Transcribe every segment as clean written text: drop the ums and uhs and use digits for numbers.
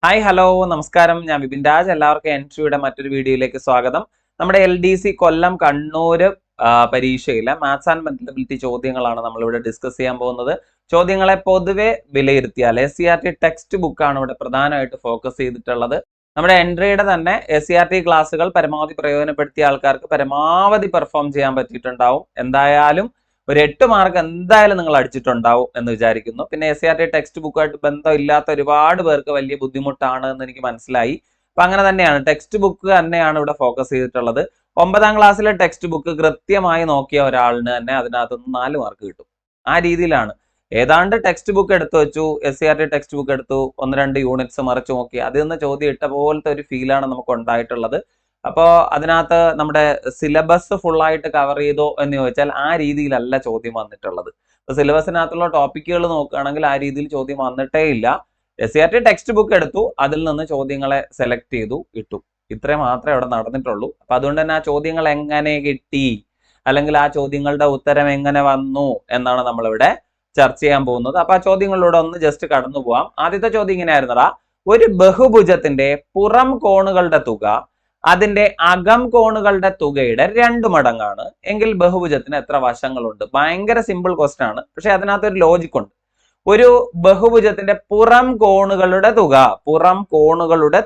Hi hello നമസ്കാരം, ഞാൻ വിപിൻ രാജ്. എല്ലാവർക്കും എൻട്രിയുടെ മറ്റൊരു വീഡിയോയിലേക്ക് സ്വാഗതം. നമ്മുടെ LDC കൊല്ലം കണ്ണൂർ പരീക്ഷയിലെ മാത്സ് ആൻഡ് മെന്റലബിലിറ്റി ചോദ്യങ്ങളാണ് നമ്മളിവിടെ ഡിസ്കസ് ചെയ്യാൻ പോകുന്നത്. ചോദ്യങ്ങളെ പൊതുവെ വിലയിരുത്തിയാൽ SCRT ടെക്സ്റ്റ് ബുക്കാണ് ഇവിടെ പ്രധാനമായിട്ട് ഫോക്കസ് ചെയ്തിട്ടുള്ളത്. നമ്മുടെ എൻട്രിയുടെ തന്നെ SCRT ക്ലാസ്സുകൾ പരമാവധി പ്രയോജനപ്പെടുത്തിയ ആൾക്കാർക്ക് പരമാവധി പെർഫോം ചെയ്യാൻ പറ്റിയിട്ടുണ്ടാവും. എന്തായാലും ഒരു 8 മാർക്ക് എന്തായാലും നിങ്ങൾ അടിച്ചിട്ടുണ്ടാവും എന്ന് വിചാരിക്കുന്നു. പിന്നെ SCRT ടെക്സ്റ്റ് ബുക്കായിട്ട് ബന്ധമില്ലാത്ത ഒരുപാട് പേർക്ക് വലിയ ബുദ്ധിമുട്ടാണ് എന്ന് എനിക്ക് മനസ്സിലായി. അപ്പൊ അങ്ങനെ തന്നെയാണ്, ടെക്സ്റ്റ് ബുക്ക് തന്നെയാണ് ഇവിടെ ഫോക്കസ് ചെയ്തിട്ടുള്ളത്. 9ാം ക്ലാസ്സിലെ ടെക്സ്റ്റ് ബുക്ക് കൃത്യമായി നോക്കിയ ഒരാളിന് തന്നെ അതിനകത്ത് 4 മാർക്ക് കിട്ടും. ആ രീതിയിലാണ്. ഏതാണ്ട് ടെക്സ്റ്റ് ബുക്ക് എടുത്തു വെച്ചു, SCRT ടെക്സ്റ്റ് ബുക്ക് എടുത്തു, 1-2 യൂണിറ്റ്സ് മറിച്ച് നോക്കി, അതിൽ നിന്ന് ചോദ്യം ഇട്ട പോലത്തെ ഒരു ഫീലാണ് നമുക്ക് ഉണ്ടായിട്ടുള്ളത്. അപ്പോൾ അതിനകത്ത് നമ്മുടെ സിലബസ് ഫുള്ളായിട്ട് കവർ ചെയ്തോ എന്ന് ചോദിച്ചാൽ ആ രീതിയിലല്ല ചോദ്യം വന്നിട്ടുള്ളത്. അപ്പോൾ സിലബസിനകത്തുള്ള ടോപ്പിക്കുകൾ നോക്കുകയാണെങ്കിൽ ആ രീതിയിൽ ചോദ്യം വന്നിട്ടേ ഇല്ല. SCRT ടെക്സ്റ്റ് ബുക്ക് എടുത്തു, അതിൽ നിന്ന് ചോദ്യങ്ങളെ സെലക്ട് ചെയ്തു ഇട്ടു. ഇത്രേ മാത്രമേ അവിടെ നടന്നിട്ടുള്ളൂ. അപ്പൊ അതുകൊണ്ട് തന്നെ ആ ചോദ്യങ്ങൾ എങ്ങനെ കിട്ടി, അല്ലെങ്കിൽ ആ ചോദ്യങ്ങളുടെ ഉത്തരം എങ്ങനെ വന്നു എന്നാണ് നമ്മളിവിടെ ചർച്ച ചെയ്യാൻ പോകുന്നത്. അപ്പൊ ആ ചോദ്യങ്ങളിലൂടെ ഒന്ന് ജസ്റ്റ് കടന്നു പോവാം. ആദ്യത്തെ ചോദ്യം ഇങ്ങനെയായിരുന്നടാ: ഒരു ബഹുഭുജത്തിന്റെ പുറം കോണുകളുടെ തുക അതിന്റെ അകം കോണുകളുടെ തുകയുടെ 2 മടങ്ങാണ് എങ്കിൽ ബഹുഭുജത്തിന് എത്ര വശങ്ങളുണ്ട്? ഭയങ്കര സിമ്പിൾ ക്വസ്റ്റ്യൻ ആണ്, പക്ഷെ അതിനകത്തൊരു ലോജിക് ഉണ്ട്. ഒരു ബഹുഭുജത്തിന്റെ പുറം കോണുകളുടെ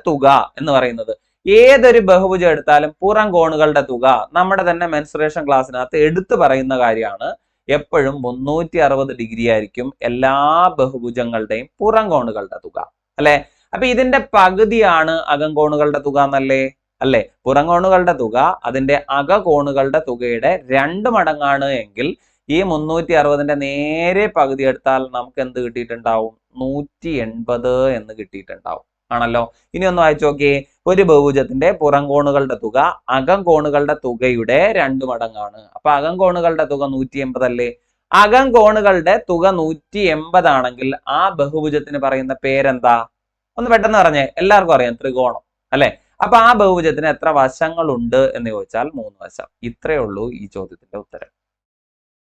തുക എന്ന് പറയുന്നത്, ഏതൊരു ബഹുഭുജം എടുത്താലും പുറം കോണുകളുടെ തുക നമ്മുടെ തന്നെ മെൻസുറേഷൻ ക്ലാസ്സിനകത്ത് എടുത്തു പറയുന്ന കാര്യമാണ്. എപ്പോഴും 360 ഡിഗ്രി ആയിരിക്കും എല്ലാ ബഹുഭുജങ്ങളുടെയും പുറം കോണുകളുടെ തുക, അല്ലെ? അപ്പൊ ഇതിന്റെ പകുതിയാണ് അകം കോണുകളുടെ തുക എന്നല്ലേ? അല്ലെ? പുറം കോണുകളുടെ തുക അതിന്റെ അക കോണുകളുടെ തുകയുടെ 2 മടങ്ങാണ് എങ്കിൽ ഈ 360ന്റെ നേരെ പകുതി എടുത്താൽ നമുക്ക് എന്ത് കിട്ടിയിട്ടുണ്ടാവും? 180 എന്ന് കിട്ടിയിട്ടുണ്ടാവും. ആണല്ലോ. ഇനി ഒന്ന് വായിച്ചു നോക്കിയേ. ഒരു ബഹുഭുജത്തിന്റെ പുറം കോണുകളുടെ തുക അകം കോണുകളുടെ തുകയുടെ 2 മടങ്ങാണ്. അപ്പൊ അകം കോണുകളുടെ തുക 180 അല്ലേ? അകം കോണുകളുടെ തുക 180 ആണെങ്കിൽ ആ ബഹുഭുജത്തിന് പറയുന്ന പേരെന്താ? ഒന്ന് പെട്ടെന്ന് പറഞ്ഞേ. എല്ലാവർക്കും അറിയാം, ത്രികോണം, അല്ലെ? അപ്പൊ ആ ബഹുഭുജത്തിന് എത്ര വശങ്ങളുണ്ട് എന്ന് ചോദിച്ചാൽ 3 വശം. ഇത്രയേ ഉള്ളൂ ഈ ചോദ്യത്തിന്റെ ഉത്തരം,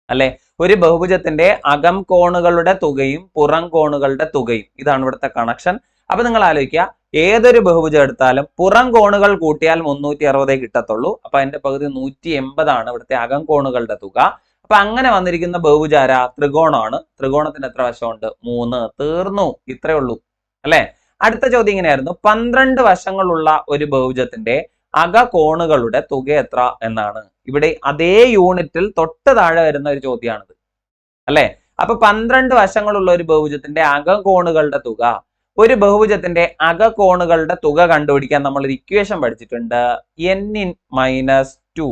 അല്ലെ? ഒരു ബഹുഭുജത്തിന്റെ അകം കോണുകളുടെ തുകയും പുറം കോണുകളുടെ തുകയും, ഇതാണ് ഇവിടുത്തെ കണക്ഷൻ. അപ്പൊ നിങ്ങൾ ആലോചിക്കുക, ഏതൊരു ബഹുഭുജം എടുത്താലും പുറം കോണുകൾ കൂട്ടിയാൽ 360 കിട്ടത്തുള്ളൂ. അപ്പൊ അതിന്റെ പകുതി 180 ആണ് ഇവിടുത്തെ അകം കോണുകളുടെ തുക. അപ്പൊ അങ്ങനെ വന്നിരിക്കുന്ന ബഹുഭുജാര ത്രികോണമാണ്. ത്രികോണത്തിന് എത്ര വശമുണ്ട്? 3. തീർന്നു. ഇത്രയേ ഉള്ളൂ, അല്ലെ? അടുത്ത ചോദ്യം ഇങ്ങനെയായിരുന്നു: 12 വശങ്ങളുള്ള ഒരു ബഹുഭുജത്തിന്റെ അക കോണുകളുടെ തുക എത്ര എന്നാണ്. ഇവിടെ അതേ യൂണിറ്റിൽ തൊട്ട് താഴെ വരുന്ന ഒരു ചോദ്യമാണിത്, അല്ലെ? അപ്പൊ 12 വശങ്ങളുള്ള ഒരു ബഹുഭുജത്തിന്റെ അക കോണുകളുടെ തുക, ഒരു ബഹുഭുജത്തിന്റെ അക കോണുകളുടെ തുക കണ്ടുപിടിക്കാൻ നമ്മൾ ഒരു ഇക്വേഷൻ പഠിച്ചിട്ടുണ്ട്. n-2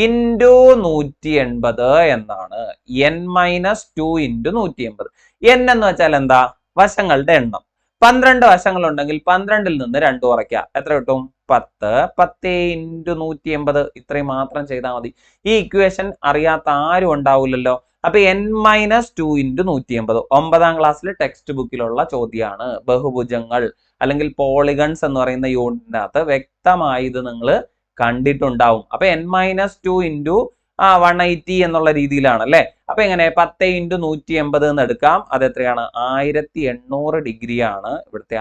ഇൻറ്റു 180 എന്നാണ്. n-2 into 180. n എന്ന് വെച്ചാൽ എന്താ? വശങ്ങളുടെ എണ്ണം. 12 വശങ്ങൾ ഉണ്ടെങ്കിൽ 12ൽ നിന്ന് 2 കുറയ്ക്കുക. എത്ര കിട്ടും? 10. 10 ഇൻറ്റു 180. ഇത്രയും മാത്രം ചെയ്താൽ മതി. ഈ ഇക്വേഷൻ അറിയാത്ത ആരും ഉണ്ടാവില്ലല്ലോ. അപ്പൊ n-2 ഇൻറ്റു 180 9ാം ക്ലാസ്സിലെ ടെക്സ്റ്റ് ബുക്കിലുള്ള ചോദ്യമാണ്. ബഹുഭുജങ്ങൾ അല്ലെങ്കിൽ പോളിഗൺസ് എന്ന് പറയുന്ന യൂണിറ്റിനകത്ത് വ്യക്തമായി ഇത് നിങ്ങൾ കണ്ടിട്ടുണ്ടാവും. അപ്പൊ n-2 ഇൻറ്റു 180 എന്നുള്ള രീതിയിലാണ്, അല്ലെ? അപ്പൊ എങ്ങനെ? 10 ഇൻറ്റു 180 എന്ന് എടുക്കാം. അത് എത്രയാണ്? 1800 ഡിഗ്രിയാണ് ഇവിടുത്തെ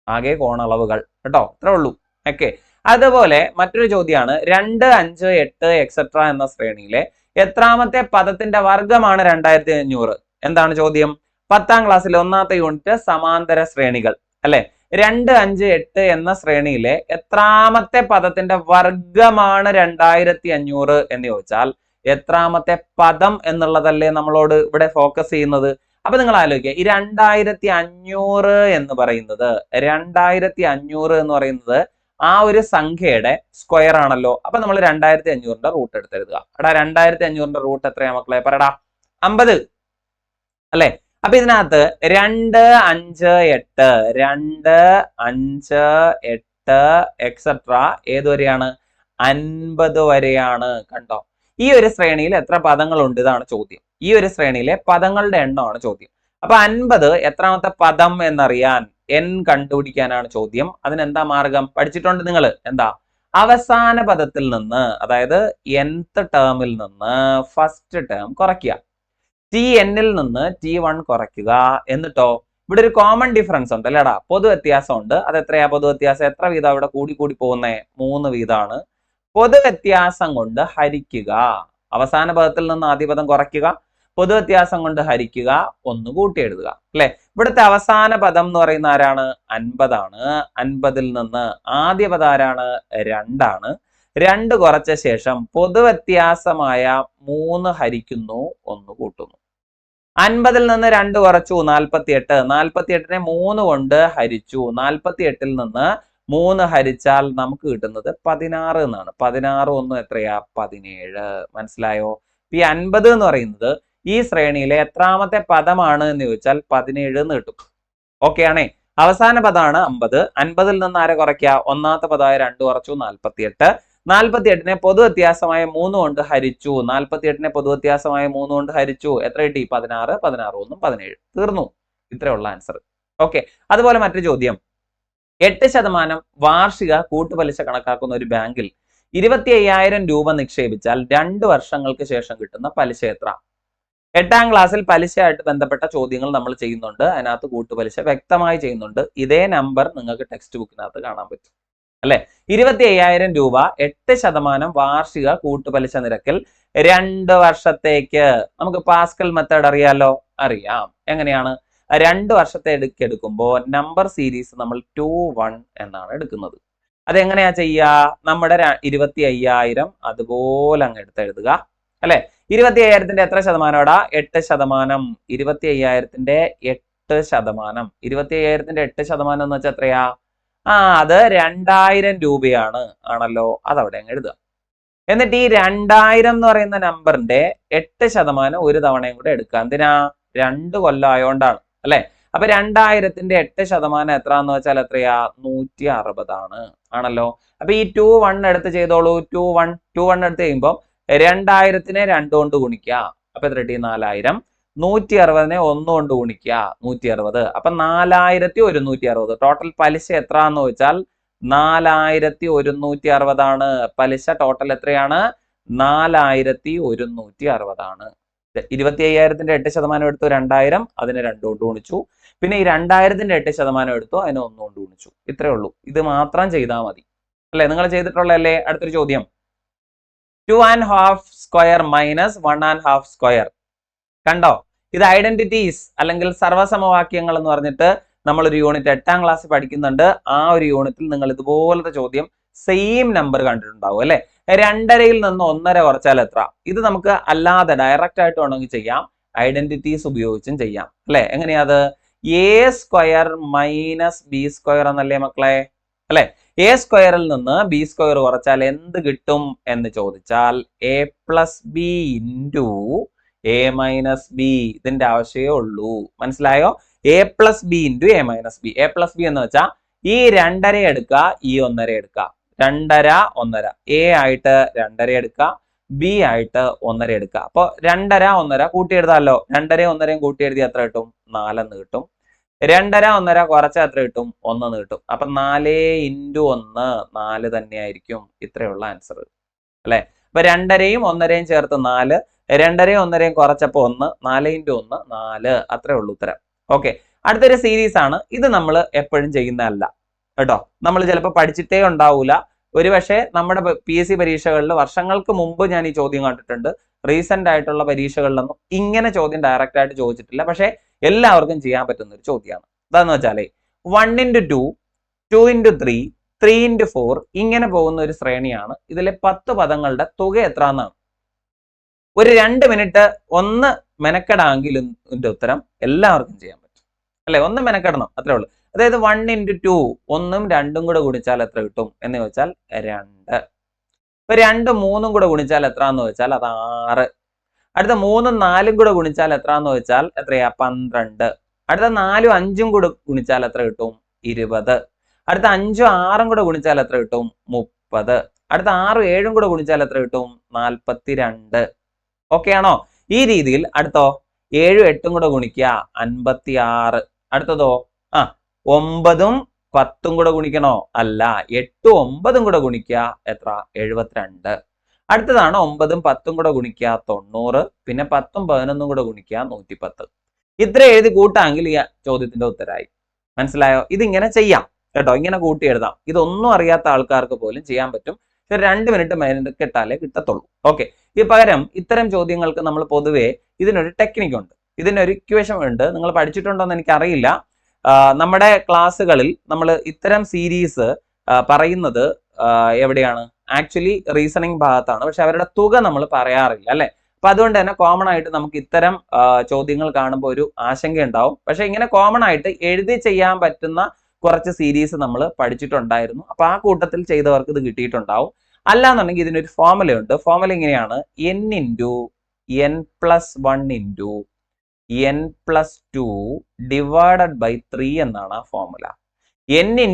ആകെ കോണളവുകൾ കേട്ടോ. ഇത്രേ ഉള്ളൂ. ഓക്കെ. അതുപോലെ മറ്റൊരു ചോദ്യമാണ്: 2, 5, 8 എക്സെട്ര എന്ന ശ്രേണിയിലെ എത്രാമത്തെ പദത്തിന്റെ വർഗമാണ് 2500? എന്താണ് ചോദ്യം? 10ാം ക്ലാസ്സിലെ 1ാമത്തെ യൂണിറ്റ് സമാന്തര ശ്രേണികൾ, അല്ലെ? 2, 5, 8 എന്ന ശ്രേണിയിലെ എത്രാമത്തെ പദത്തിന്റെ വർഗമാണ് 2500 എന്ന് ചോദിച്ചാൽ എത്രാമത്തെ പദം എന്നുള്ളതല്ലേ നമ്മളോട് ഇവിടെ ഫോക്കസ് ചെയ്യുന്നത്. അപ്പൊ നിങ്ങൾ ആലോചിക്കുക, ഈ 2500 എന്ന് പറയുന്നത്, 2500 എന്ന് പറയുന്നത് ആ ഒരു സംഖ്യയുടെ സ്ക്വയർ ആണല്ലോ. അപ്പൊ നമ്മൾ 2500ന്റെ റൂട്ട് എടുത്തെഴുതുക. എടാ, 2500ന്റെ റൂട്ട് എത്രയാ മക്കളെ? പറയടാ. 50, അല്ലെ? അപ്പൊ ഇതിനകത്ത് 2, 5, 8 2, 5, 8 എക്സെട്ര ഏതുവരെയാണ്? 50 വരെയാണ്. കണ്ടോ? ഈ ഒരു ശ്രേണിയിൽ എത്ര പദങ്ങളുണ്ട്? ഇതാണ് ചോദ്യം. ഈ ഒരു ശ്രേണിയിലെ പദങ്ങളുടെ എണ്ണമാണ് ചോദ്യം. അപ്പൊ 50 എത്രാമത്തെ പദം എന്നറിയാൻ n കണ്ടുപിടിക്കാനാണ് ചോദ്യം. അതിനെന്താ മാർഗം? പഠിച്ചിട്ടുണ്ട് നിങ്ങൾ. എന്താ? അവസാന പദത്തിൽ നിന്ന്, അതായത് nth ടേമിൽ നിന്ന് ഫസ്റ്റ് ടേം കുറയ്ക്കുക. Tn ൽ നിന്ന് T1 കുറയ്ക്കുക. എന്നിട്ടോ ഇവിടെ ഒരു കോമൺ ഡിഫറൻസ് ഉണ്ട് അല്ലേടാ, പൊതു വ്യത്യാസം ഉണ്ട്. അത് എത്രയാ പൊതു വ്യത്യാസം? എത്ര വീതം ഇവിടെ കൂടി പോകുന്നേ? 3 വീതമാണ്. പൊതു വ്യത്യാസം കൊണ്ട് ഹരിക്കുക, അവസാന പദത്തിൽ നിന്ന് ആദ്യ പദം കുറയ്ക്കുക, പൊതു വ്യത്യാസം കൊണ്ട് ഹരിക്കുക, 1 കൂട്ടി എഴുതുക അല്ലെ. ഇവിടുത്തെ അവസാന പദം എന്ന് പറയുന്ന ആരാണ്? 50 ആണ്. 50-ൽ നിന്ന് ആദ്യ പദം ആരാണ്? 2 ആണ്. 2 കുറച്ച ശേഷം പൊതുവ്യത്യാസമായ 3 ഹരിക്കുന്നു, 1 കൂട്ടുന്നു. 50-ൽ നിന്ന് 2 കുറച്ചു 48. 48-നെ 3 കൊണ്ട് ഹരിച്ചു. 48-ൽ നിന്ന് 3 ഹരിച്ചാൽ നമുക്ക് കിട്ടുന്നത് 16 എന്നാണ്. 16 1 എത്രയാ? 17. മനസ്സിലായോ? ഈ 50 എന്ന് പറയുന്നത് ഈ ശ്രേണിയിലെ എത്രാമത്തെ പദമാണ് എന്ന് ചോദിച്ചാൽ 17 എന്ന് കിട്ടും. ഓക്കെ ആണേ. അവസാന പദമാണ് 50. 50-ൽ നിന്ന് ആരെ കുറയ്ക്കുക? ഒന്നാമത്തെ പദമായ 2 കുറച്ചു 48. 48-നെ പൊതു വ്യത്യാസമായ 3 കൊണ്ട് ഹരിച്ചു. 48-നെ പൊതു വ്യത്യാസമായ 3 കൊണ്ട് ഹരിച്ചു. എത്ര കിട്ടി? 16. 16 1 17. തീർന്നു. ഇത്രയുള്ള ആൻസർ. ഓക്കെ. അതുപോലെ മറ്റൊരു ചോദ്യം, 8% വാർഷിക കൂട്ടുപലിശ കണക്കാക്കുന്ന ഒരു ബാങ്കിൽ 25,000 രൂപ നിക്ഷേപിച്ചാൽ 2 വർഷങ്ങൾക്ക് ശേഷം കിട്ടുന്ന പലിശ എത്ര? 8ാം ക്ലാസ്സിൽ പലിശയായിട്ട് ബന്ധപ്പെട്ട ചോദ്യങ്ങൾ നമ്മൾ ചെയ്യുന്നുണ്ട്. അതിനകത്ത് കൂട്ടുപലിശ വ്യക്തമായി ചെയ്യുന്നുണ്ട്. ഇതേ നമ്പർ നിങ്ങൾക്ക് ടെക്സ്റ്റ് ബുക്കിനകത്ത് കാണാൻ പറ്റും അല്ലെ. 25,000 രൂപ 8% വാർഷിക കൂട്ടുപലിശ നിരക്കിൽ 2 വർഷത്തേക്ക്. നമുക്ക് പാസ്കൽ മെത്തേഡ് അറിയാലോ? അറിയാം. എങ്ങനെയാണ്? 2 വർഷത്തേക്ക് എടുക്കുമ്പോൾ നമ്പർ സീരീസ് നമ്മൾ 2 1 എന്നാണ് എടുക്കുന്നത്. അതെങ്ങനെയാ ചെയ്യുക? നമ്മുടെ 25,000 അതുപോലെ അങ്ങ് എടുത്തെഴുതുക അല്ലെ. 25,000-ന്റെ എത്ര ശതമാനമാടാ? 8%. 25,000-ന്റെ 8%. 25,000-ന്റെ 8% എന്ന് വെച്ചാൽ എത്രയാ? അത് 2,000 രൂപയാണ് ആണല്ലോ. അതവിടെ അങ്ങ് എഴുതുക. എന്നിട്ട് ഈ 2,000 എന്ന് പറയുന്ന നമ്പറിന്റെ 8% ഒരു തവണയും കൂടെ എടുക്കുക. എന്തിനാ? 2 കൊല്ലം ആയോണ്ടാണ് അല്ലെ. അപ്പൊ 2,000-ന്റെ 8% എത്രന്ന് വെച്ചാൽ എത്രയാ? 160 ആണ് ആണല്ലോ. അപ്പൊ ഈ 2 1 എടുത്ത് ചെയ്തോളൂ. 2 1 എടുത്ത് കഴിയുമ്പോൾ 2,000-നെ 2 കൊണ്ട് ഗുണിക്കുക. അപ്പൊ എത്ര കിട്ടി? 4,000. 160-നെ 1 കൊണ്ട് ഗുണിക്കുക. 160. അപ്പൊ 4,160. ടോട്ടൽ പലിശ എത്ര എന്ന് വെച്ചാൽ 4,160 ആണ്. പലിശ ടോട്ടൽ എത്രയാണ്? 4,160 ആണ്. 25,000-ന്റെ 8% എടുത്തു 2,000, അതിനെ 2 കൊണ്ട് ഗുണിച്ചു. പിന്നെ ഈ 2,000-ന്റെ 8% എടുത്തു, അതിനെ 1 കൊണ്ട് ഗുണിച്ചു. ഇത്രേ ഉള്ളൂ. ഇത് മാത്രം ചെയ്താൽ മതി അല്ലെ. നിങ്ങൾ ചെയ്തിട്ടുള്ളതല്ലേ? അടുത്തൊരു ചോദ്യം, 2½ സ്ക്വയർ മൈനസ് 1½ സ്ക്വയർ. കണ്ടോ? ഇത് ഐഡന്റിറ്റീസ് അല്ലെങ്കിൽ സർവ്വസമവാക്യങ്ങൾ എന്ന് പറഞ്ഞിട്ട് നമ്മളൊരു യൂണിറ്റ് 8ാം ക്ലാസ്സിൽ പഠിക്കുന്നുണ്ട്. ആ ഒരു യൂണിറ്റിൽ നിങ്ങൾ ഇതുപോലത്തെ ചോദ്യം സെയിം നമ്പർ കണ്ടിട്ടുണ്ടാവും അല്ലെ. 2.5-ൽ നിന്ന് 1.5 കുറച്ചാൽ എത്ര? ഇത് നമുക്ക് അല്ലാതെ ഡയറക്റ്റ് ആയിട്ട് വേണമെങ്കിൽ ചെയ്യാം, ഐഡന്റിറ്റീസ് ഉപയോഗിച്ചും ചെയ്യാം അല്ലെ. എങ്ങനെയാ അത്? A square minus B square എന്നല്ലേ മക്കളെ അല്ലെ. എ സ്ക്വയറിൽ നിന്ന് ബി സ്ക്വയർ കുറച്ചാൽ എന്ത് കിട്ടും എന്ന് ചോദിച്ചാൽ A plus B into A minus B. ഇതിന്റെ ആവശ്യമേ ഉള്ളൂ. മനസ്സിലായോ? A plus B into A minus B. A plus B എന്ന് വെച്ചാൽ ഈ 2.5 എടുക്കുക, ഈ 1.5 എടുക്കുക. 2.5 1.5. എ ആയിട്ട് 2.5 എടുക്കുക, ബി ആയിട്ട് 1.5 എടുക്കുക. അപ്പൊ 2.5 1.5 കൂട്ടി എഴുതാമല്ലോ. 2.5 1.5 കൂട്ടി എഴുതി എത്ര കിട്ടും? 4 എന്ന് കിട്ടും. 2.5 1.5 കുറച്ച എത്ര കിട്ടും? 1 എന്ന് കിട്ടും. അപ്പൊ 4 × 1 4 തന്നെയായിരിക്കും. ഇത്രയുള്ള ആൻസർ അല്ലെ. അപ്പൊ 2.5-യും 1.5-യും ചേർത്ത് 4, 2.5-യും 1.5-യും കുറച്ചപ്പോ 1, 4 × 1 4. അത്രേ ഉള്ളൂ ഉത്തരം. ഓക്കെ. അടുത്തൊരു സീരീസ് ആണ്. ഇത് നമ്മൾ എപ്പോഴും ചെയ്യുന്നതല്ല കേട്ടോ. നമ്മൾ ചിലപ്പോൾ പഠിച്ചിട്ടേ ഉണ്ടാവൂല. ഒരുപക്ഷെ നമ്മുടെ PSC പരീക്ഷകളിൽ വർഷങ്ങൾക്ക് മുമ്പ് ഞാൻ ഈ ചോദ്യം കണ്ടിട്ടുണ്ട്. റീസെന്റ് ആയിട്ടുള്ള പരീക്ഷകളിലൊന്നും ഇങ്ങനെ ചോദ്യം ഡയറക്റ്റ് ആയിട്ട് ചോദിച്ചിട്ടില്ല. പക്ഷെ എല്ലാവർക്കും ചെയ്യാൻ പറ്റുന്ന ഒരു ചോദ്യമാണ്. അതാന്ന് വെച്ചാലേ 1 × 2, 2 × 3, 3 × 4 ഇങ്ങനെ പോകുന്ന ഒരു ശ്രേണിയാണ്. ഇതിലെ 10 പദങ്ങളുടെ തുക എത്ര എന്നാണ്. ഒരു 2 മിനിറ്റ് ഒന്ന് മെനക്കെടാമെങ്കിലും ഇതിന്റെ ഉത്തരം എല്ലാവർക്കും ചെയ്യാൻ പറ്റും അല്ലെ. ഒന്ന് മെനക്കെടണം, അത്രേ ഉള്ളൂ. അതായത് 1 × 2 1ഉം 2ഉം കൂടെ ഗുണിച്ചാൽ എത്ര കിട്ടും എന്ന് ചോദിച്ചാൽ 2. ഇപ്പൊ 2 3ഉം കൂടെ ഗുണിച്ചാൽ എത്ര എന്ന് ചോദിച്ചാൽ അത് 6. അടുത്ത 3ഉം 4ഉം കൂടെ ഗുണിച്ചാൽ എത്ര എന്ന് ചോദിച്ചാൽ എത്രയാ? 12. അടുത്ത 4ഉം 5ഉം കൂടെ ഗുണിച്ചാൽ എത്ര കിട്ടും? 20. അടുത്ത 5ഉം 6ഉം കൂടെ ഗുണിച്ചാൽ എത്ര കിട്ടും? 30. അടുത്ത 6ഉം 7ഉം കൂടെ ഗുണിച്ചാൽ എത്ര കിട്ടും? 42. ഓക്കെ ആണോ? ഈ രീതിയിൽ അടുത്തോ 7ഉം 8ഉം കൂടെ ഗുണിക്കുക 56. അടുത്തതോ 9ഉം 10ഉം കൂടെ ഗുണിക്കണോ? അല്ല, 8ഉം 9ഉം കൂടെ ഗുണിക്കുക എത്ര? 72. അടുത്തതാണ് 9ഉം 10ഉം കൂടെ ഗുണിക്കുക 90. പിന്നെ 10ഉം 11ഉം കൂടെ ഗുണിക്കുക 110. ഇത്ര എഴുതി കൂട്ടാമെങ്കിൽ ഈ ചോദ്യത്തിന്റെ ഉത്തരമായി. മനസ്സിലായോ? ഇതിങ്ങനെ ചെയ്യാം കേട്ടോ, ഇങ്ങനെ കൂട്ടി എഴുതാം. ഇതൊന്നും അറിയാത്ത ആൾക്കാർക്ക് പോലും ചെയ്യാൻ പറ്റും. 2 മിനിറ്റ് മെനക്കെട്ടാലേ കിട്ടത്തുള്ളൂ. ഓക്കെ, ഈ പകരം ഇത്തരം ചോദ്യങ്ങൾക്ക് നമ്മൾ പൊതുവെ ഇതിനൊരു ടെക്നിക് ഉണ്ട്, ഇതിനൊരു ഇക്വേഷൻ ഉണ്ട്. നിങ്ങൾ പഠിച്ചിട്ടുണ്ടോ എന്ന് എനിക്കറിയില്ല. നമ്മുടെ ക്ലാസ്സുകളിൽ നമ്മൾ ഇത്തരം സീരീസ് പറയുന്നത് എവിടെയാണ്? ആക്ച്വലി റീസണിങ് ഭാഗത്താണ്. പക്ഷെ അവരുടെ തുക നമ്മൾ പറയാറില്ല അല്ലെ. അപ്പൊ അതുകൊണ്ട് തന്നെ കോമൺ ആയിട്ട് നമുക്ക് ഇത്തരം ചോദ്യങ്ങൾ കാണുമ്പോൾ ഒരു ആശങ്ക ഉണ്ടാവും. പക്ഷെ ഇങ്ങനെ കോമൺ ആയിട്ട് എഴുതി ചെയ്യാൻ പറ്റുന്ന കുറച്ച് സീരീസ് നമ്മൾ പഠിച്ചിട്ടുണ്ടായിരുന്നു. അപ്പൊ ആ കൂട്ടത്തിൽ ചെയ്തവർക്ക് ഇത് കിട്ടിയിട്ടുണ്ടാവും. അല്ലാന്നുണ്ടെങ്കിൽ ഇതിനൊരു ഫോർമുല ഉണ്ട്. ഫോർമുല ഇങ്ങനെയാണ്: n × n+1 × n+2 divided by 3 എന്നാണ് ആ formula. n ×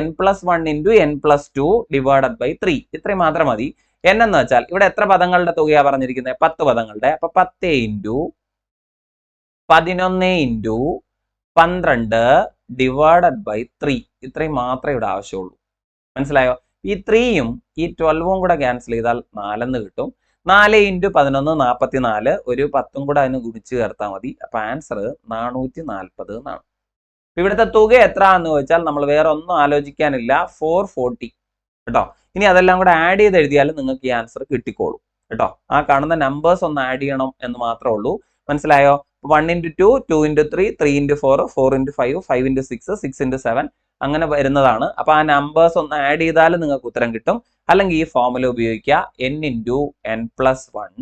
n+1 × n+2 divided by 3. ഇത്രയും മാത്രം മതി. n എന്ന് വെച്ചാൽ ഇവിടെ എത്ര പദങ്ങളുടെ തുകയാ പറഞ്ഞിരിക്കുന്നത്? 10 പദങ്ങളുടെ. അപ്പൊ 10 × 11 × 12 ഡിവൈഡഡ് ബൈ 3. ഇത്രയും മാത്രമേ ഇവിടെ ആവശ്യമുള്ളൂ. മനസ്സിലായോ? ഈ 3യും ഈ 12ഉം കൂടെ ക്യാൻസൽ ചെയ്താൽ 4 എന്ന് കിട്ടും. 4 × 11 44, ഒരു 10ഉം കൂടെ അതിന് ഗുണിച്ച് ചേർത്താൽ മതി. അപ്പൊ ആൻസർ 440 എന്നാണ്. ഇവിടുത്തെ തുക എത്ര എന്ന് ചോദിച്ചാൽ നമ്മൾ വേറെ ഒന്നും ആലോചിക്കാനില്ല, 440 കേട്ടോ. ഇനി അതെല്ലാം കൂടെ ആഡ് ചെയ്ത് എഴുതിയാലും നിങ്ങൾക്ക് ഈ ആൻസർ കിട്ടിക്കോളും കേട്ടോ. ആ കാണുന്ന നമ്പേഴ്സ് ഒന്ന് ആഡ് ചെയ്യണം എന്ന് മാത്രമേ ഉള്ളൂ. മനസ്സിലായോ? 1 × 2, 2 × 3, 3 × 4, 4 × 5, 5 × 6, 6 × 7 അങ്ങനെ വരുന്നതാണ്. അപ്പൊ ആ നമ്പേഴ്സ് ഒന്ന് ആഡ് ചെയ്താലും നിങ്ങൾക്ക് ഉത്തരം കിട്ടും. അല്ലെങ്കിൽ ഈ ഫോർമുല ഉപയോഗിക്കുക, n × n+1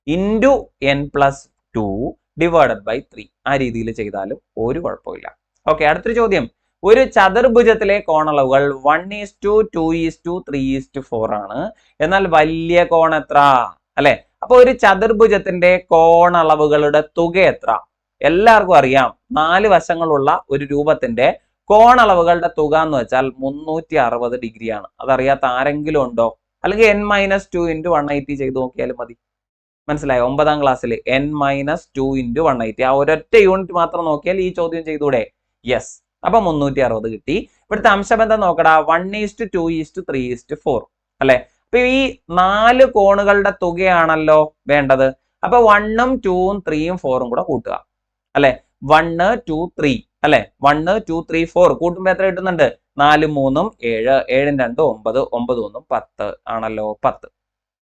× n+2 divided by 3. ആ രീതിയിൽ ചെയ്താലും ഒരു കുഴപ്പമില്ല. ഓക്കെ, അടുത്തൊരു ചോദ്യം. ഒരു ചതുർഭുജത്തിലെ കോണളവുകൾ 1:2:3:4 ആണ്. എന്നാൽ വലിയ കോൺ എത്ര? അല്ലെ. അപ്പൊ ഒരു ചതുർഭുജത്തിന്റെ കോണളവുകളുടെ തുക എത്ര? എല്ലാവർക്കും അറിയാം, 4 വശങ്ങളുള്ള ഒരു രൂപത്തിന്റെ കോണളവുകളുടെ തുക എന്ന് വെച്ചാൽ 360 ഡിഗ്രിയാണ്. അതറിയാത്ത ആരെങ്കിലും ഉണ്ടോ? അല്ലെങ്കിൽ n-2 × 180 ചെയ്ത് നോക്കിയാലും മതി. മനസ്സിലായോ? 9ാം ക്ലാസ്സിൽ n-2 × 180 ആ ഒരൊറ്റ യൂണിറ്റ് മാത്രം നോക്കിയാൽ ഈ ചോദ്യം ചെയ്തൂടെ? യെസ്. അപ്പൊ 360 കിട്ടി. ഇവിടുത്തെ അംശബന്ധം നോക്കടാ, 1:2:3:4 അല്ലെ. അപ്പൊ ഈ 4 കോണുകളുടെ തുകയാണല്ലോ വേണ്ടത്. അപ്പൊ 1ഉം 2ഉം 3ഉം 4ഉം കൂടെ കൂട്ടുക അല്ലെ. 1, 2, 3 അല്ലെ. 1, 2, 3, 4 കൂട്ടുമ്പോ എത്ര കിട്ടുന്നുണ്ട്? 4 3 7, 7 2 9, 9 1 10 ആണല്ലോ, 10.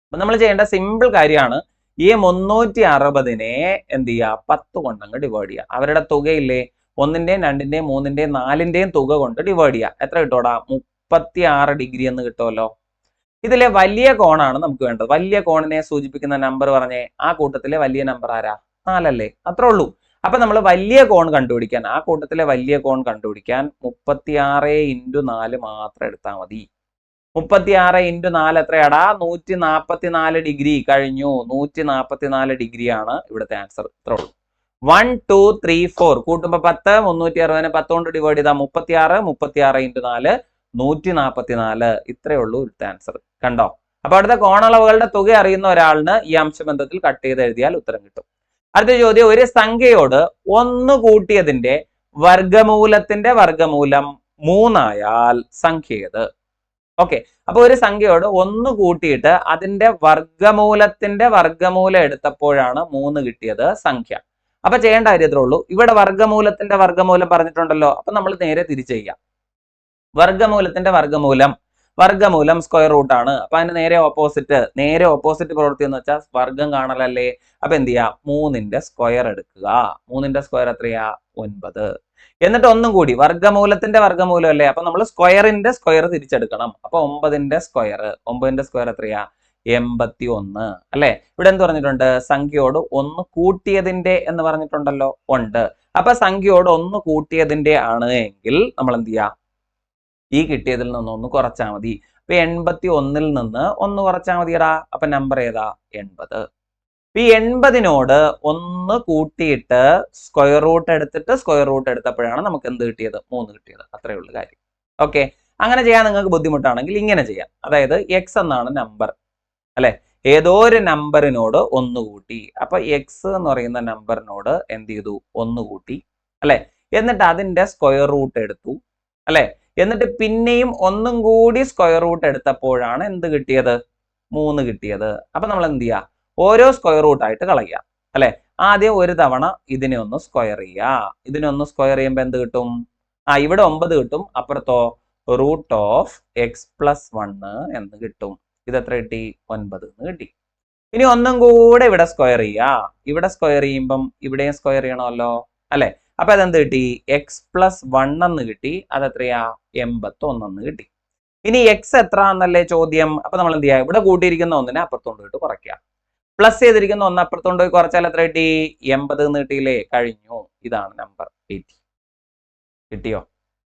അപ്പൊ നമ്മൾ ചെയ്യേണ്ട സിമ്പിൾ കാര്യമാണ്. ഈ 360നെ എന്ത് ചെയ്യുക? 10 കൊണ്ടങ്ങ് ഡിവൈഡ് ചെയ്യുക. അവരുടെ തുകയില്ലേ, 1ന്റെയും 2ന്റെയും 3ന്റെയും 4ന്റെയും തുക കൊണ്ട് ഡിവൈഡ് ചെയ്യുക. എത്ര കിട്ടോടാ? 36 ഡിഗ്രി എന്ന് കിട്ടുമല്ലോ. ഇതിലെ വലിയ കോണാണ് നമുക്ക് വേണ്ടത്. വലിയ കോണിനെ സൂചിപ്പിക്കുന്ന നമ്പർ പറഞ്ഞേ. ആ കൂട്ടത്തിലെ വലിയ നമ്പർ ആരാ? 4 അല്ലേ? അത്രേ ഉള്ളൂ. അപ്പൊ നമ്മൾ വലിയ കോൺ കണ്ടുപിടിക്കാൻ, ആ കൂട്ടത്തിലെ വലിയ കോൺ കണ്ടുപിടിക്കാൻ 36 × 4 മാത്രം എടുത്താൽ മതി. 36 × 4 എത്രയാടാ? 144 ഡിഗ്രി. കഴിഞ്ഞു. 144 ഡിഗ്രിയാണ് ഇവിടുത്തെ ആൻസർ. ഇത്രേ ഉള്ളൂ. 1 2 3 4 കൂട്ടുമ്പോ 10, 360നെ 10 കൊണ്ട് ഡിവൈഡ് ചെയ്താൽ 36, 36 × 4 144. ഇത്രയേ ഉള്ളൂ ഇവിടുത്തെ ആൻസർ. കണ്ടോ? അപ്പൊ അടുത്ത കോണളവുകളുടെ തുക അറിയുന്ന ഒരാളിന് ഈ അംശബന്ധത്തിൽ കട്ട് ചെയ്ത് എഴുതിയാൽ ഉത്തരം കിട്ടും. അടുത്ത ചോദ്യം, ഒരു സംഖ്യയോട് 1 കൂട്ടിയതിന്റെ വർഗമൂലത്തിന്റെ വർഗമൂലം 3 ആയാൽ സംഖ്യ ഏത്? ഓക്കെ, അപ്പൊ ഒരു സംഖ്യയോട് 1 കൂട്ടിയിട്ട് അതിന്റെ വർഗമൂലത്തിന്റെ വർഗമൂലം എടുത്തപ്പോഴാണ് 3 കിട്ടിയത് സംഖ്യ. അപ്പൊ ചെയ്യേണ്ട കാര്യത്രേ ഉള്ളൂ. ഇവിടെ വർഗമൂലത്തിന്റെ വർഗമൂലം പറഞ്ഞിട്ടുണ്ടല്ലോ. അപ്പൊ നമ്മൾ നേരെ തിരിച്ചു ചെയ്യാം. വർഗമൂലത്തിന്റെ വർഗമൂലം സ്ക്വയർ റൂട്ട് ആണ്. അപ്പൊ അതിന് നേരെ ഓപ്പോസിറ്റ് പ്രവൃത്തി എന്ന് വെച്ചാൽ വർഗം കാണലല്ലേ. അപ്പൊ എന്ത് ചെയ്യാ? 3ന്റെ സ്ക്വയർ എടുക്കുക. 3ന്റെ സ്ക്വയർ എത്രയാ? 9. എന്നിട്ട് ഒന്നും കൂടി വർഗമൂലത്തിന്റെ വർഗമൂലം അല്ലേ. അപ്പൊ നമ്മൾ സ്ക്വയറിന്റെ സ്ക്വയർ തിരിച്ചെടുക്കണം. അപ്പൊ 9ന്റെ സ്ക്വയർ എത്രയാ? 81 അല്ലെ. ഇവിടെ എന്ത് പറഞ്ഞിട്ടുണ്ട്? സംഖ്യയോട് 1 കൂട്ടിയതിന്റെ എന്ന് പറഞ്ഞിട്ടുണ്ടല്ലോ. ഉണ്ട്. അപ്പൊ സംഖ്യയോട് 1 കൂട്ടിയതിന്റെ ആണ് എങ്കിൽ നമ്മൾ എന്ത് ചെയ്യാ? ഈ കിട്ടിയതിൽ നിന്ന് 1 കുറച്ചാൽ മതി. അപ്പൊ 81ൽ നിന്ന് 1 കുറച്ചാൽ മതിയടാ. അപ്പൊ നമ്പർ ഏതാ? 80. ഈ 80നോട് 1 കൂട്ടിയിട്ട് സ്ക്വയർ റൂട്ട് എടുത്തപ്പോഴാണ് നമുക്ക് എന്ത് കിട്ടിയത്? 3 കിട്ടിയത്. അത്രേ ഉള്ളൂ കാര്യം. ഓക്കെ, അങ്ങനെ ചെയ്യാൻ നിങ്ങൾക്ക് ബുദ്ധിമുട്ടാണെങ്കിൽ ഇങ്ങനെ ചെയ്യാം. അതായത് x എന്നാണ് നമ്പർ അല്ലെ. ഏതോ ഒരു നമ്പറിനോട് 1 കൂട്ടി. അപ്പൊ x എന്ന് പറയുന്ന നമ്പറിനോട് എന്ത് ചെയ്തു? 1 കൂട്ടി അല്ലെ. എന്നിട്ട് അതിന്റെ സ്ക്വയർ റൂട്ട് എടുത്തു അല്ലെ. എന്നിട്ട് പിന്നെയും 1 കൂടി സ്ക്വയർ റൂട്ട് എടുത്തപ്പോഴാണ് എന്ത് കിട്ടിയത്? 3 കിട്ടിയത്. അപ്പൊ നമ്മൾ എന്ത് ചെയ്യുക? ഓരോ സ്ക്വയർ റൂട്ട് ആയിട്ട് കളയുക. അല്ലെ? ആദ്യം ഒരു തവണ ഇതിനെ ഒന്ന് സ്ക്വയർ ചെയ്യുക. ഇതിനെ ഒന്ന് സ്ക്വയർ ചെയ്യുമ്പോൾ എന്ത് കിട്ടും? ഇവിടെ 9 കിട്ടും. അപ്പുറത്തോ √(x+1) എന്ന് കിട്ടും. ഇത് എത്ര കിട്ടി? 9 എന്ന് കിട്ടി. ഇനി ഒന്നും കൂടെ ഇവിടെ സ്ക്വയർ ചെയ്യുക. ഇവിടെ സ്ക്വയർ ചെയ്യുമ്പം ഇവിടെയും സ്ക്വയർ ചെയ്യണമല്ലോ, അല്ലെ? അപ്പൊ അതെന്ത് കിട്ടി? x+1 എന്ന് കിട്ടി. അത് എത്രയാ? 81 എന്ന് കിട്ടി. ഇനി എക്സ് എത്ര എന്നല്ലേ ചോദ്യം. അപ്പൊ നമ്മൾ എന്ത് ചെയ്യുക? ഇവിടെ കൂട്ടിയിരിക്കുന്ന ഒന്നിനെ അപ്പുറത്തോണ്ട് പോയിട്ട് കുറയ്ക്കുക. പ്ലസ് ചെയ്തിരിക്കുന്ന ഒന്ന് അപ്പുറത്തോണ്ട് പോയി കുറച്ചാൽ എത്ര കിട്ടി? 80 എന്ന് കിട്ടിയില്ലേ? കഴിഞ്ഞു. ഇതാണ് നമ്പർ 80. കിട്ടിയോ?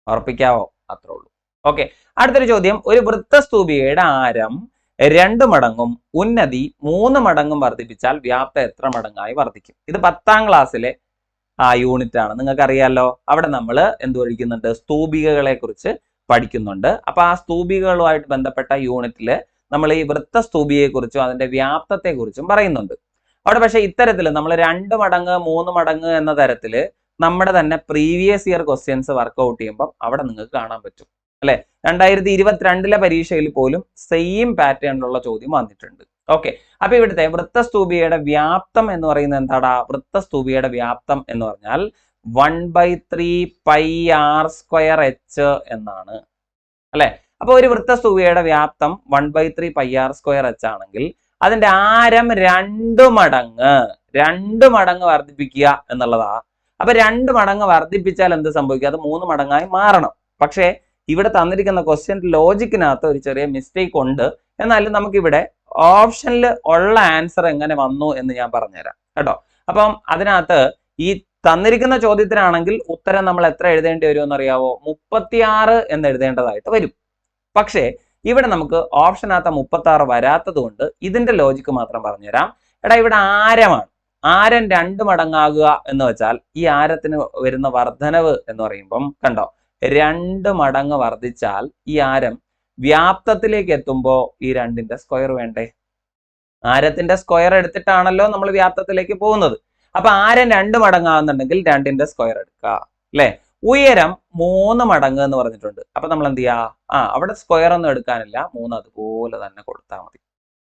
ഉറപ്പിക്കാവോ? അത്രേ ഉള്ളൂ. ഓക്കെ, അടുത്തൊരു ചോദ്യം. ഒരു വൃത്തസ്തൂപികയുടെ ആരം 2 മടങ്ങും ഉന്നതി 3 മടങ്ങും വർദ്ധിപ്പിച്ചാൽ വ്യാപ്തം എത്ര മടങ്ങായി വർദ്ധിക്കും? ഇത് 10ാം ക്ലാസ്സിലെ യൂണിറ്റ് ആണ്. നിങ്ങൾക്ക് അറിയാലോ, അവിടെ നമ്മൾ എന്ത് പഠിക്കുന്നുണ്ട്? സ്തൂപികകളെ കുറിച്ച് പഠിക്കുന്നുണ്ട്. അപ്പൊ ആ സ്തൂപികകളുമായിട്ട് ബന്ധപ്പെട്ട യൂണിറ്റില് നമ്മൾ ഈ വൃത്തസ്തൂപികയെ കുറിച്ചും അതിന്റെ വ്യാപ്തത്തെ കുറിച്ചും പറയുന്നുണ്ട്. അവിടെ പക്ഷെ ഇത്തരത്തിൽ നമ്മൾ 2 മടങ്ങ് 3 മടങ്ങ് എന്ന തരത്തില് നമ്മുടെ തന്നെ പ്രീവിയസ് ഇയർ ക്വസ്റ്റ്യൻസ് വർക്ക്ഔട്ട് ചെയ്യുമ്പോൾ അവിടെ നിങ്ങൾക്ക് കാണാൻ പറ്റും, അല്ലെ? 2022 പരീക്ഷയിൽ പോലും സെയിം പാറ്റേണിലുള്ള ചോദ്യം വന്നിട്ടുണ്ട്. ഓക്കെ, അപ്പൊ ഇവിടുത്തെ വൃത്തസ്തൂപികയുടെ വ്യാപ്തം എന്ന് പറയുന്നത് എന്താടാ? വൃത്തസ്തൂപികയുടെ വ്യാപ്തം എന്ന് പറഞ്ഞാൽ 1/3 πr² എന്നാണ്, അല്ലെ? അപ്പൊ ഒരു വൃത്തസ്തൂപികയുടെ വ്യാപ്തം 1/3 πr² ആണെങ്കിൽ അതിന്റെ ആരം 2 മടങ്ങ് വർദ്ധിപ്പിക്കുക എന്നുള്ളതാ. അപ്പൊ 2 മടങ്ങ് വർദ്ധിപ്പിച്ചാൽ എന്ത് സംഭവിക്കുക? അത് 3 മടങ്ങായി മാറണം. പക്ഷേ ഇവിടെ തന്നിരിക്കുന്ന ക്വസ്റ്റ്യൻ ലോജിക്കിനകത്ത് ഒരു ചെറിയ മിസ്റ്റേക്ക് ഉണ്ട്. എന്നാലും നമുക്കിവിടെ ഓപ്ഷനിൽ ഉള്ള ആൻസർ എങ്ങനെ വന്നു എന്ന് ഞാൻ പറഞ്ഞുതരാം കേട്ടോ. അപ്പം അതിനകത്ത് ഈ തന്നിരിക്കുന്ന ചോദ്യത്തിനാണെങ്കിൽ ഉത്തരം നമ്മൾ എത്ര എഴുതേണ്ടി വരും എന്നറിയാവോ? 36 എന്ന് എഴുതേണ്ടതായിട്ട് വരും. പക്ഷേ ഇവിടെ നമുക്ക് ഓപ്ഷനകത്ത് 36 വരാത്തത് കൊണ്ട് ഇതിന്റെ ലോജിക്ക് മാത്രം പറഞ്ഞുതരാം. എടാ, ഇവിടെ ആരമാണ്. ആരം 2 മടങ്ങാകുക എന്ന് വെച്ചാൽ ഈ ആരത്തിന് വരുന്ന വർധനവ് എന്ന് പറയുമ്പം കണ്ടോ, 2 മടങ്ങ് വർദ്ധിച്ചാൽ ഈ ആരം വ്യാപ്തത്തിലേക്ക് എത്തുമ്പോൾ ഈ 2ന്റെ സ്ക്വയർ വേണ്ടേ? ആരത്തിന്റെ സ്ക്വയർ എടുത്തിട്ടാണല്ലോ നമ്മൾ വ്യാപ്തത്തിലേക്ക് പോകുന്നത്. അപ്പൊ ആരം 2 മടങ്ങാകുന്നുണ്ടെങ്കിൽ 2ന്റെ സ്ക്വയർ എടുക്കുക, അല്ലെ? ഉയരം 3 മടങ്ങ് എന്ന് പറഞ്ഞിട്ടുണ്ട്. അപ്പൊ നമ്മൾ എന്ത് ചെയ്യാ? അവിടെ സ്ക്വയർ ഒന്നും എടുക്കാനില്ല, 3 അതുപോലെ തന്നെ കൊടുത്താൽ മതി.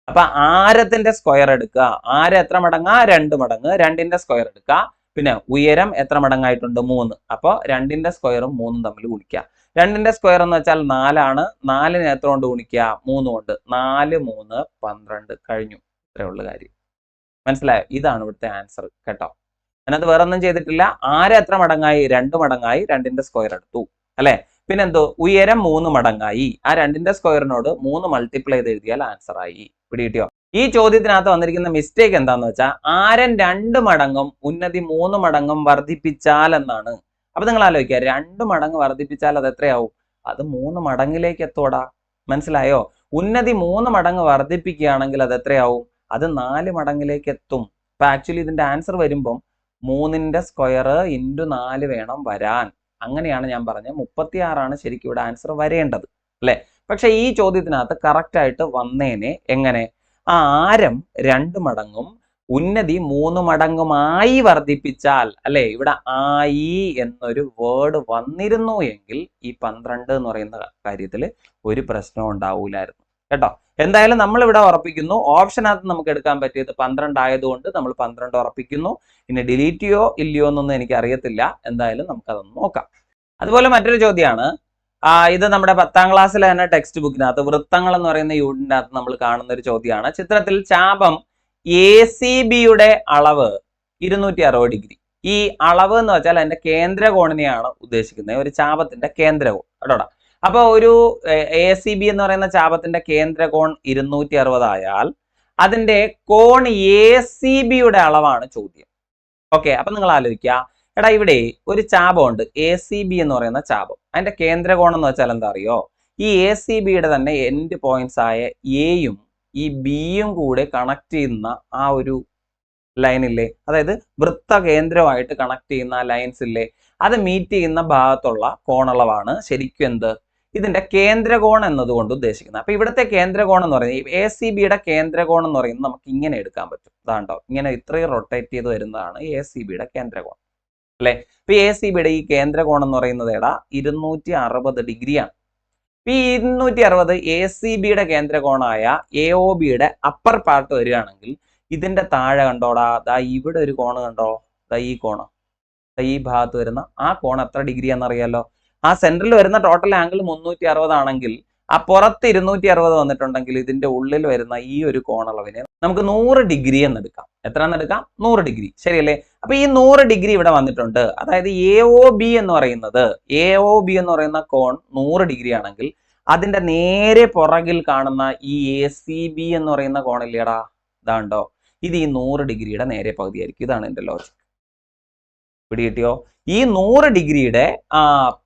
അപ്പൊ ആരത്തിന്റെ സ്ക്വയർ എടുക്കുക. ആരം എത്ര മടങ്ങാ? 2 മടങ്ങ്. 2ന്റെ സ്ക്വയർ എടുക്കുക. പിന്നെ ഉയരം എത്ര മടങ്ങായിട്ടുണ്ട്? 3. അപ്പൊ 2ന്റെ സ്ക്വയറും 3ഉം തമ്മിൽ ഗുണിക്കുക. 2ന്റെ സ്ക്വയർ എന്ന് വെച്ചാൽ 4 ആണ്. 4നെ എത്ര കൊണ്ട് ഗുണിക്കുക? 3 കൊണ്ട്. 4 3 12 കഴിഞ്ഞു. ഇത്രയുള്ള കാര്യം. മനസ്സിലായോ? ഇതാണ് ഇവിടുത്തെ ആൻസർ കേട്ടോ. അതിനകത്ത് വേറെ ഒന്നും ചെയ്തിട്ടില്ല. ആരം എത്ര മടങ്ങായി? 2 മടങ്ങായി. 2ന്റെ സ്ക്വയർ എടുത്തു, അല്ലെ? പിന്നെന്തോ? ഉയരം 3 മടങ്ങായി. ആ 2ന്റെ സ്ക്വയറിനോട് 3 മൾട്ടിപ്ലൈ ചെയ്ത് എഴുതിയാൽ ആൻസർ ആയി. പിടികിട്ടിയോ? ഈ ചോദ്യത്തിനകത്ത് വന്നിരിക്കുന്ന മിസ്റ്റേക്ക് എന്താന്ന് വെച്ചാൽ ആരം 2 മടങ്ങും ഉന്നതി 3 മടങ്ങും വർദ്ധിപ്പിച്ചാൽ എന്നാണ്. അപ്പൊ നിങ്ങൾ ആലോചിക്കുക, 2 മടങ്ങ് വർദ്ധിപ്പിച്ചാൽ അത് എത്രയാവും? അത് 3 മടങ്ങിലേക്ക് എത്തോടാ. മനസ്സിലായോ? ഉന്നതി 3 മടങ്ങ് വർദ്ധിപ്പിക്കുകയാണെങ്കിൽ അത് എത്രയാവും? അത് 4 മടങ്ങിലേക്ക് എത്തും. അപ്പൊ ആക്ച്വലി ഇതിന്റെ ആൻസർ വരുമ്പം 3ന്റെ സ്ക്വയർ ഇൻറ്റു 4 വേണം വരാൻ. അങ്ങനെയാണ് ഞാൻ പറഞ്ഞത്. 36 ശരിക്കും ഇവിടെ ആൻസർ വരേണ്ടത്, അല്ലെ? പക്ഷെ ഈ ചോദ്യത്തിനകത്ത് കറക്റ്റ് ആയിട്ട് വന്നേനെ. എങ്ങനെ? ആരം 2 മടങ്ങും ഉന്നതി 3 മടങ്ങുമായി വർദ്ധിപ്പിച്ചാൽ, അല്ലെ? ഇവിടെ ആയി എന്നൊരു വേർഡ് വന്നിരുന്നു എങ്കിൽ ഈ 12 എന്ന് പറയുന്ന കാര്യത്തിൽ ഒരു പ്രശ്നവും ഉണ്ടാവൂലായിരുന്നു കേട്ടോ. എന്തായാലും നമ്മൾ ഇവിടെ ഉറപ്പിക്കുന്നു. ഓപ്ഷനകത്ത് നമുക്ക് എടുക്കാൻ പറ്റിയത് 12 ആയതുകൊണ്ട് നമ്മൾ 12 ഉറപ്പിക്കുന്നു. ഇനി ഡിലീറ്റ് ചെയ്യോ ഇല്ലയോ എന്നൊന്നും എനിക്ക് അറിയത്തില്ല. എന്തായാലും നമുക്കതൊന്ന് നോക്കാം. അതുപോലെ മറ്റൊരു ചോദ്യമാണ്. ഇത് നമ്മുടെ 10ാം ക്ലാസ്സിലെ തന്നെ ടെക്സ്റ്റ് ബുക്കിനകത്ത് വൃത്തങ്ങൾ എന്ന് പറയുന്ന യൂണിറ്റിനകത്ത് നമ്മൾ കാണുന്ന ഒരു ചോദ്യമാണ്. ചിത്രത്തിൽ ചാപം ACBയുടെ അളവ് 260 ഡിഗ്രി. ഈ അളവ് എന്ന് വെച്ചാൽ അതിന്റെ കേന്ദ്രകോണിനെയാണ് ഉദ്ദേശിക്കുന്നത്. ഒരു ചാപത്തിന്റെ കേന്ദ്രകോൺ കേട്ടോടാ. അപ്പൊ ഒരു ACB എന്ന് പറയുന്ന ചാപത്തിന്റെ കേന്ദ്രകോൺ 260 ആയാൽ അതിന്റെ കോൺ ACBയുടെ അളവാണ് ചോദ്യം. ഓക്കെ, അപ്പൊ നിങ്ങൾ ആലോചിക്കുക, എടാ ഇവിടെ ഒരു ചാപമുണ്ട് ACB എന്ന് പറയുന്ന ചാപം. അതിന്റെ കേന്ദ്രകോണം എന്ന് വെച്ചാൽ എന്താ അറിയോ? ഈ ACBയുടെ തന്നെ എൻഡ് പോയിന്റ്സ് ആയ എയും ഈ ബിയും കൂടെ കണക്ട് ചെയ്യുന്ന ആ ഒരു ലൈനില്ലേ, അതായത് വൃത്ത കേന്ദ്രമായിട്ട് കണക്ട് ചെയ്യുന്ന ആ ലൈൻസ് ഇല്ലേ, അത് മീറ്റ് ചെയ്യുന്ന ഭാഗത്തുള്ള കോണളവാണ് ശരിക്കും എന്ത്? ഇതിന്റെ കേന്ദ്രകോൺ എന്നതുകൊണ്ട് ഉദ്ദേശിക്കുന്നത്. അപ്പൊ ഇവിടുത്തെ കേന്ദ്രകോണം എന്ന് പറയുന്നത് ACBയുടെ കേന്ദ്രകോണം എന്ന് പറയുന്നത് നമുക്ക് ഇങ്ങനെ എടുക്കാൻ പറ്റും. അതാണ്ടോ, ഇങ്ങനെ ഇത്രയും റൊട്ടേറ്റ് ചെയ്ത് വരുന്നതാണ് ACBയുടെ കേന്ദ്രകോണം, അല്ലെ? ഇപ്പൊ ACBയുടെ ഈ കേന്ദ്രകോണം എന്ന് പറയുന്നത് ഏടാ 260 ഡിഗ്രിയാണ്. ഈ 260 ACBയുടെ കേന്ദ്രകോണായ AOBയുടെ അപ്പർ പാർട്ട് വരികയാണെങ്കിൽ ഇതിന്റെ താഴെ കണ്ടോടാ, ദാ ഇവിടെ ഒരു കോണ് കണ്ടോ, ദാ ഈ കോണ്, ഈ ഭാഗത്ത് വരുന്ന ആ കോൺ എത്ര ഡിഗ്രി എന്നറിയാലോ. ആ സെന്ററിൽ വരുന്ന ടോട്ടൽ ആംഗിൾ 360 ആണെങ്കിൽ ആ പുറത്ത് 260 വന്നിട്ടുണ്ടെങ്കിൽ ഇതിന്റെ ഉള്ളിൽ വരുന്ന ഈ ഒരു കോണളവിനെ നമുക്ക് 100 ഡിഗ്രി എന്നെടുക്കാം. എത്ര എന്നെടുക്കാം? 100 ഡിഗ്രി. ശരിയല്ലേ? അപ്പൊ ഈ 100 ഡിഗ്രി ഇവിടെ വന്നിട്ടുണ്ട്. അതായത് AOB എന്ന് പറയുന്ന കോൺ 100 ഡിഗ്രി ആണെങ്കിൽ അതിന്റെ നേരെ പുറകിൽ കാണുന്ന ഈ ACB എന്ന് പറയുന്ന കോണില്ലേടാ, ഇതാണ്ടോ, ഇത് ഈ 100 ഡിഗ്രിയുടെ നേരെ പകുതിയായിരിക്കും. ഇതാണ് എന്റെ ലോജിക്. പിടികിട്ടിയോ? ഈ 100 ഡിഗ്രിയുടെ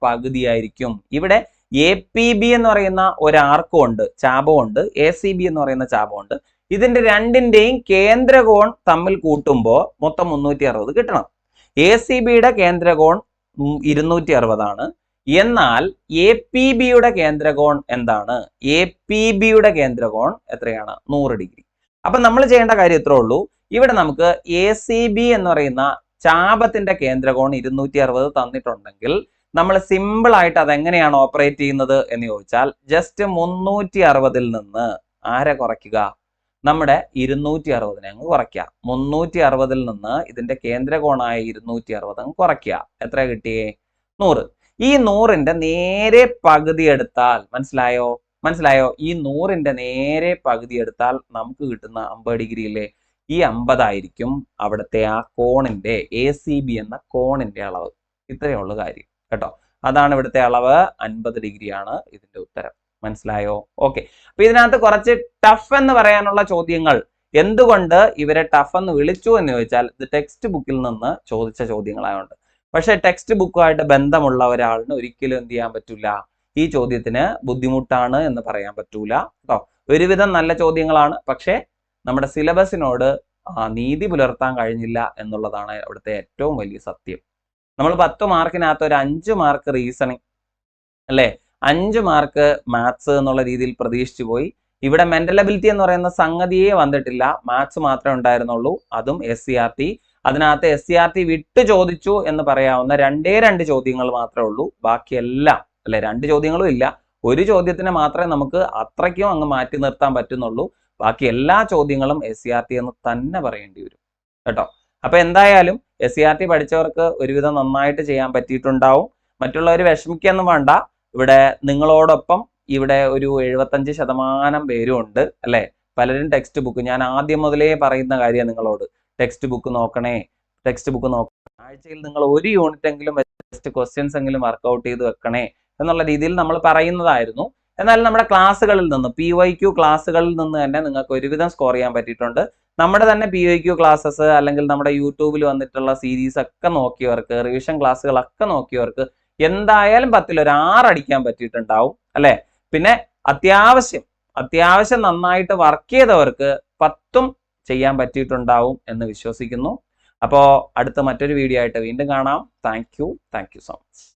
പകുതിയായിരിക്കും. ഇവിടെ APB എന്ന് പറയുന്ന ഒരു ആർക്കും ഉണ്ട്, ചാപമുണ്ട്, ACB എന്ന് പറയുന്ന ചാപമുണ്ട്. ഇതിന്റെ രണ്ടിന്റെയും കേന്ദ്രകോൺ തമ്മിൽ കൂട്ടുമ്പോൾ മൊത്തം 360 കിട്ടണം. ACBയുടെ കേന്ദ്രകോൺ 260 ആണ്. എന്നാൽ APBയുടെ കേന്ദ്രകോൺ എന്താണ്? APBയുടെ കേന്ദ്രകോൺ എത്രയാണ്? 100 ഡിഗ്രി. അപ്പൊ നമ്മൾ ചെയ്യേണ്ട കാര്യം ഇത്രേ ഉള്ളൂ. ഇവിടെ നമുക്ക് ACB എന്ന് പറയുന്ന ചാപത്തിന്റെ കേന്ദ്രകോൺ 260 തന്നിട്ടുണ്ടെങ്കിൽ നമ്മൾ സിമ്പിൾ ആയിട്ട് അതെങ്ങനെയാണ് ഓപ്പറേറ്റ് ചെയ്യുന്നത് എന്ന് ചോദിച്ചാൽ ജസ്റ്റ് 360ൽ നിന്ന് ആരെ കുറയ്ക്കുക? നമ്മുടെ 260നെ അങ്ങ് കുറയ്ക്കുക. 360ൽ നിന്ന് ഇതിന്റെ കേന്ദ്രകോണായ 260 അങ്ങ് കുറയ്ക്കുക. എത്ര കിട്ടിയേ? 100. ഈ 100ന്റെ നേരെ പകുതി എടുത്താൽ, മനസ്സിലായോ? ഈ 100ന്റെ നേരെ പകുതി എടുത്താൽ നമുക്ക് കിട്ടുന്ന 50 ഡിഗ്രി ഇല്ലേ? ഈ 50 ആയിരിക്കും അവിടുത്തെ ആ കോണിന്റെ, ACB എന്ന കോണിന്റെ അളവ്. ഇത്രയേ ഉള്ളൂ കാര്യം കേട്ടോ. അതാണ് ഇവിടുത്തെ അളവ്. 50 ഡിഗ്രിയാണ് ഇതിന്റെ ഉത്തരം. മനസ്സിലായോ? ഓക്കെ. അപ്പൊ ഇതിനകത്ത് കുറച്ച് ടഫ് എന്ന് പറയാനുള്ള ചോദ്യങ്ങൾ, എന്തുകൊണ്ട് ഇവരെ ടഫ് എന്ന് വിളിച്ചു എന്ന് ചോദിച്ചാൽ ഇത് ടെക്സ്റ്റ് ബുക്കിൽ നിന്ന് ചോദിച്ച ചോദ്യങ്ങളായതുകൊണ്ട്. പക്ഷെ ടെക്സ്റ്റ് ബുക്കുമായിട്ട് ബന്ധമുള്ള ഒരാളിന് ഒരിക്കലും എന്ത് ചെയ്യാൻ പറ്റൂല, ഈ ചോദ്യത്തിന് ബുദ്ധിമുട്ടാണ് എന്ന് പറയാൻ പറ്റൂല കേട്ടോ. ഒരുവിധം നല്ല ചോദ്യങ്ങളാണ്, പക്ഷെ നമ്മുടെ സിലബസിനോട് നീതി പുലർത്താൻ കഴിഞ്ഞില്ല എന്നുള്ളതാണ് അവിടുത്തെ ഏറ്റവും വലിയ സത്യം. നമ്മൾ 10 മാർക്കിനകത്ത് ഒരു 5 മാർക്ക് റീസണിങ് അല്ലേ, 5 മാർക്ക് മാത്സ് എന്നുള്ള രീതിയിൽ പ്രതീക്ഷിച്ചു പോയി. ഇവിടെ മെന്റൽ എബിലിറ്റി എന്ന് പറയുന്ന സംഗതിയെ വന്നിട്ടില്ല, മാത്സ് മാത്രമേ ഉണ്ടായിരുന്നുള്ളൂ, അതും SCRT. അതിനകത്ത് SCRT വിട്ട് ചോദിച്ചു എന്ന് പറയാവുന്ന 2 ചോദ്യങ്ങൾ മാത്രമേ ഉള്ളൂ. ബാക്കിയെല്ലാം അല്ലെ, 2 ചോദ്യങ്ങളും ഇല്ല, ഒരു ചോദ്യത്തിനെ മാത്രമേ നമുക്ക് അത്രയ്ക്കും അങ്ങ് മാറ്റി നിർത്താൻ പറ്റുന്നുള്ളൂ. ബാക്കി എല്ലാ ചോദ്യങ്ങളും SCRT എന്ന് തന്നെ പറയേണ്ടി വരും കേട്ടോ. അപ്പൊ എന്തായാലും SCRT പഠിച്ചവർക്ക് ഒരുവിധം നന്നായിട്ട് ചെയ്യാൻ പറ്റിയിട്ടുണ്ടാവും. മറ്റുള്ളവർ വിഷമിക്കൊന്നും വേണ്ട. ഇവിടെ നിങ്ങളോടൊപ്പം ഇവിടെ ഒരു 75% പേരും ഉണ്ട് അല്ലെ. പലരും ടെക്സ്റ്റ് ബുക്ക്, ഞാൻ ആദ്യം മുതലേ പറയുന്ന കാര്യം നിങ്ങളോട്, ടെക്സ്റ്റ് ബുക്ക് നോക്കണേ. ആഴ്ചയിൽ നിങ്ങൾ ഒരു യൂണിറ്റ് എങ്കിലും ടെസ്റ്റ് ക്വസ്റ്റ്യൻസ് എങ്കിലും വർക്ക്ഔട്ട് ചെയ്ത് വെക്കണേ എന്നുള്ള രീതിയിൽ നമ്മൾ പറയുന്നതായിരുന്നു. എന്നാൽ നമ്മുടെ ക്ലാസ്സുകളിൽ നിന്ന്, PYQ ക്ലാസ്സുകളിൽ നിന്ന് തന്നെ നിങ്ങൾക്ക് ഒരുവിധം സ്കോർ ചെയ്യാൻ പറ്റിയിട്ടുണ്ട്. നമ്മുടെ തന്നെ PYQ ക്ലാസ്സസ് അല്ലെങ്കിൽ നമ്മുടെ യൂട്യൂബിൽ വന്നിട്ടുള്ള സീരീസ് ഒക്കെ നോക്കിയവർക്ക്, റിവിഷൻ ക്ലാസ്സുകളൊക്കെ നോക്കിയവർക്ക് എന്തായാലും 10ൽ ഒരു 6 അടിക്കാൻ പറ്റിയിട്ടുണ്ടാവും അല്ലെ. പിന്നെ അത്യാവശ്യം നന്നായിട്ട് വർക്ക് ചെയ്തവർക്ക് 10ഉം ചെയ്യാൻ പറ്റിയിട്ടുണ്ടാവും എന്ന് വിശ്വസിക്കുന്നു. അപ്പോൾ അടുത്ത മറ്റൊരു വീഡിയോ ആയിട്ട് വീണ്ടും കാണാം. Thank you so much.